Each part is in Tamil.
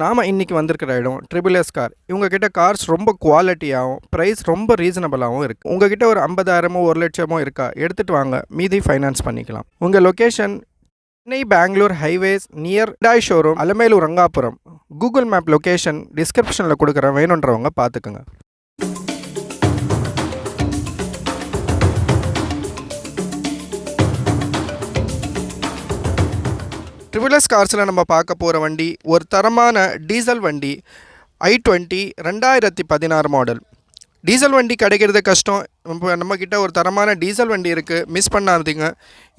நாம இன்னைக்கு வந்திருக்கிற இடம் ட்ரிபிள் எஸ் கார். இவங்க கிட்ட கார்ஸ் ரொம்ப குவாலிட்டியாகவும் ப்ரைஸ் ரொம்ப ரீசனபிளாகவும் இருக்குது. உங்ககிட்ட ஒரு 50,000 1,00,000 இருக்கா, எடுத்துகிட்டு வாங்க, மீதி ஃபைனான்ஸ் பண்ணிக்கலாம். உங்கள் location Chennai Bangalore highways near Hyundai showroom, Alamelur Rangapuram. Google map location டிஸ்கிரிப்ஷனில் கொடுக்குறேன், வேணுன்றவங்க பார்த்துக்குங்க. ட்ரிபிள் எஸ் கார்ஸில் நம்ம பார்க்க போகிற வண்டி ஒரு தரமான டீசல் வண்டி i20 2016 மாடல். டீசல் வண்டி கிடைக்கிறது கஷ்டம். நம்மக்கிட்ட ஒரு தரமான டீசல் வண்டி இருக்குது, மிஸ் பண்ணாதீங்க.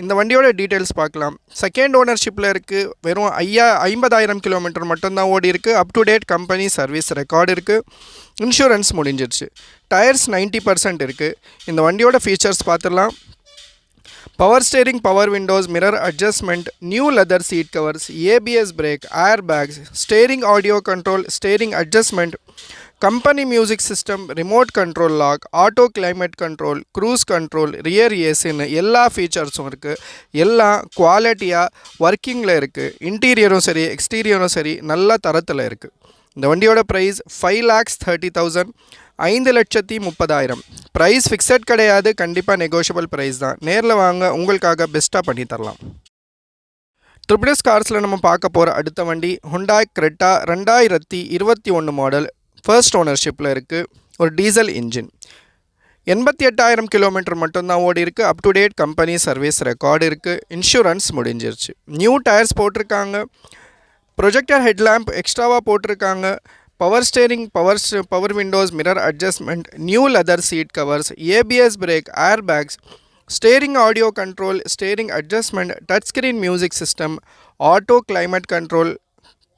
இந்த வண்டியோட டீட்டெயில்ஸ் பார்க்கலாம். செகண்ட் ஓனர்ஷிப்பில் இருக்குது. வெறும் 50,000 கிலோமீட்டர் மட்டும்தான் ஓடி இருக்குது. Up to date company service record இருக்குது. இன்சூரன்ஸ் முடிஞ்சிருச்சு. டயர்ஸ் 90% இருக்குது. இந்த வண்டியோட ஃபீச்சர்ஸ் பார்த்துடலாம். Power steering, power windows, mirror adjustment, new leather seat covers, ABS brake, air bags, steering audio control, steering adjustment, company music system, remote control lock, auto climate control, cruise control, rear ஏசின்னு எல்லா ஃபீச்சர்ஸும் இருக்குது. எல்லாம் குவாலிட்டியாக ஒர்க்கிங்கில் இருக்குது. இன்டீரியரும் சரி எக்ஸ்டீரியரும் சரி நல்ல தரத்தில் இருக்குது. இந்த வண்டியோட ப்ரைஸ் 5,30,000, 5,30,000. ப்ரைஸ் ஃபிக்ஸட் கிடையாது, கண்டிப்பாக நெகோஷியபிள் ப்ரைஸ் தான். நேரில் வாங்க, உங்களுக்காக பெஸ்ட்டாக பண்ணி தரலாம். ட்ரிபிள் எஸ் கார்ஸில் நம்ம பார்க்க போகிற அடுத்த வண்டி ஹுண்டாய் கிரெட்டா 2021 மாடல். ஃபர்ஸ்ட் ஓனர்ஷிப்பில் இருக்குது. ஒரு டீசல் இன்ஜின். 88,000 கிலோமீட்டர் மட்டும்தான் ஓடி இருக்குது. Up to date company service record இருக்குது. இன்சூரன்ஸ் முடிஞ்சிருச்சு. நியூ டயர்ஸ் போட்டிருக்காங்க. ப்ரொஜெக்டர் ஹெட்லாம்ப் எக்ஸ்ட்ராவாக போட்டிருக்காங்க. Power steering, power windows, mirror adjustment, new leather seat covers, ABS brake, air bags, steering audio control, steering adjustment, touch screen music system, auto climate control,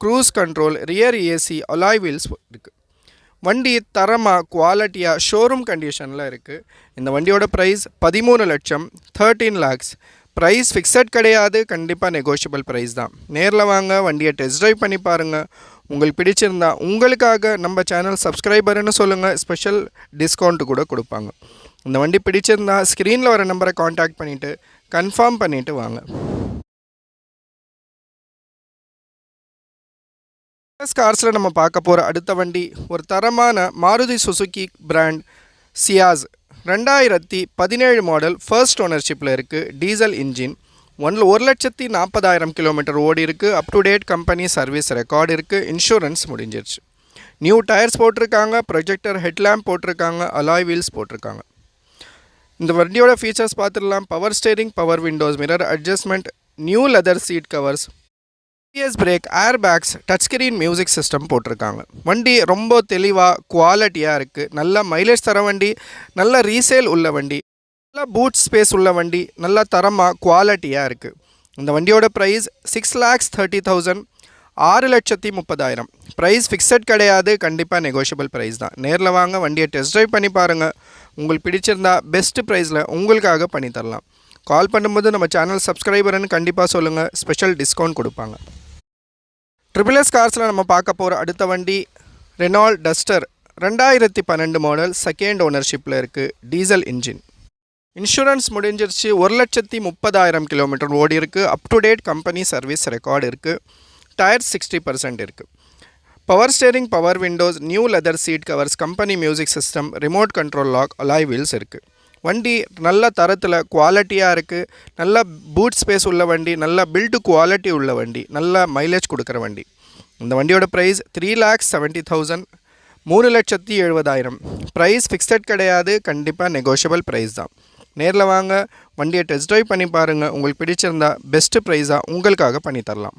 cruise control, rear AC, alloy wheels இருக்குது. வண்டி தரமாக குவாலிட்டியாக ஷோரூம் கண்டிஷனில் இருக்குது. இந்த வண்டியோட ப்ரைஸ் 13,00,000, 13 lakhs. ப்ரைஸ் ஃபிக்ஸட் கிடையாது, கண்டிப்பாக நெகோஷியபிள் ப்ரைஸ் தான். நேரில் வாங்க, வண்டியை டெஸ்ட் ட்ரைவ் பண்ணி பாருங்கள். உங்களுக்கு பிடிச்சிருந்தா உங்களுக்காக நம்ம சேனல் சப்ஸ்கிரைபர்னு சொல்லுங்கள், ஸ்பெஷல் டிஸ்கவுண்ட்டு கூட கொடுப்பாங்க. இந்த வண்டி பிடிச்சிருந்தா ஸ்க்ரீனில் வர நம்பரை காண்டாக்ட் பண்ணிவிட்டு கன்ஃபார்ம் பண்ணிவிட்டு வாங்க. கார்ஸில் நம்ம பார்க்க போகிற அடுத்த வண்டி ஒரு தரமான Maruti Suzuki brand Ciaz 2017 model. First ஓனர்ஷிப்பில் இருக்குது. Diesel engine. 1,40,40,000 கிலோமீட்டர் ஓடி இருக்குது. Up to date company service record இருக்குது. இன்சூரன்ஸ் முடிஞ்சிருச்சு. நியூ டயர்ஸ் போட்டிருக்காங்க. ப்ரொஜெக்டர் ஹெட்லாம்ப் போட்டிருக்காங்க. அலாய் வீல்ஸ் போட்டிருக்காங்க. இந்த வண்டியோட ஃபீச்சர்ஸ் பார்த்துடலாம். Power steering, power windows, mirror adjustment, new leather seat covers, ABS brake, air bags, touch screen music system போட்டிருக்காங்க. வண்டி ரொம்ப தெளிவாக குவாலிட்டியாக இருக்குது. நல்ல மைலேஜ் தர வண்டி, நல்ல ரீசேல் உள்ள வண்டி, நல்ல பூட் ஸ்பேஸ் உள்ள வண்டி, நல்ல தரமாக குவாலிட்டியாக இருக்குது. இந்த வண்டியோட ப்ரைஸ் 6,30,000, 6,30,000. ப்ரைஸ் ஃபிக்ஸட் கிடையாது, கண்டிப்பாக நெகோஷியபிள் ப்ரைஸ் தான். நேரில் வாங்க, வண்டியை டெஸ்ட் ட்ரைவ் பண்ணி பாருங்கள். உங்களுக்கு பிடிச்சிருந்தா பெஸ்ட்டு ப்ரைஸில் உங்களுக்காக பண்ணி தரலாம். கால் பண்ணும்போது நம்ம சேனல் சப்ஸ்கிரைபர்னு கண்டிப்பாக சொல்லுங்கள், ஸ்பெஷல் டிஸ்கவுண்ட் கொடுப்பாங்க. ட்ரிபிள் எஸ் கார்ஸில் நம்ம பார்க்க போகிற அடுத்த வண்டி ரெனால்ட் டஸ்டர் 2012 மாடல். செகண்ட் ஓனர்ஷிப்பில் இருக்குது. Diesel engine. இன்சூரன்ஸ் முடிஞ்சிருச்சு. 1,30,000 கிலோமீட்டர் ஓடி இருக்குது. Up to date company service record இருக்குது. டயர் 60% இருக்குது. Power steering, power windows, new leather seat covers, company music system, remote control lock, alloy wheels இருக்குது. வண்டி நல்ல தரத்தில் குவாலிட்டியாக இருக்குது. நல்ல பூட் ஸ்பேஸ் உள்ள வண்டி, நல்ல பில்டு குவாலிட்டி உள்ள வண்டி, நல்ல மைலேஜ் கொடுக்குற வண்டி. இந்த வண்டியோட ப்ரைஸ் 3,70,000, 3,70,000. ப்ரைஸ் ஃபிக்ஸட் கிடையாது, கண்டிப்பாக நெகோஷியபிள் ப்ரைஸ் தான். நேரில் வாங்க, வண்டியை டெஸ்ட் ட்ரைவ் பண்ணி பாருங்கள். உங்களுக்கு பிடிச்சிருந்தா பெஸ்ட்டு ப்ரைஸாக உங்களுக்காக பண்ணி தரலாம்.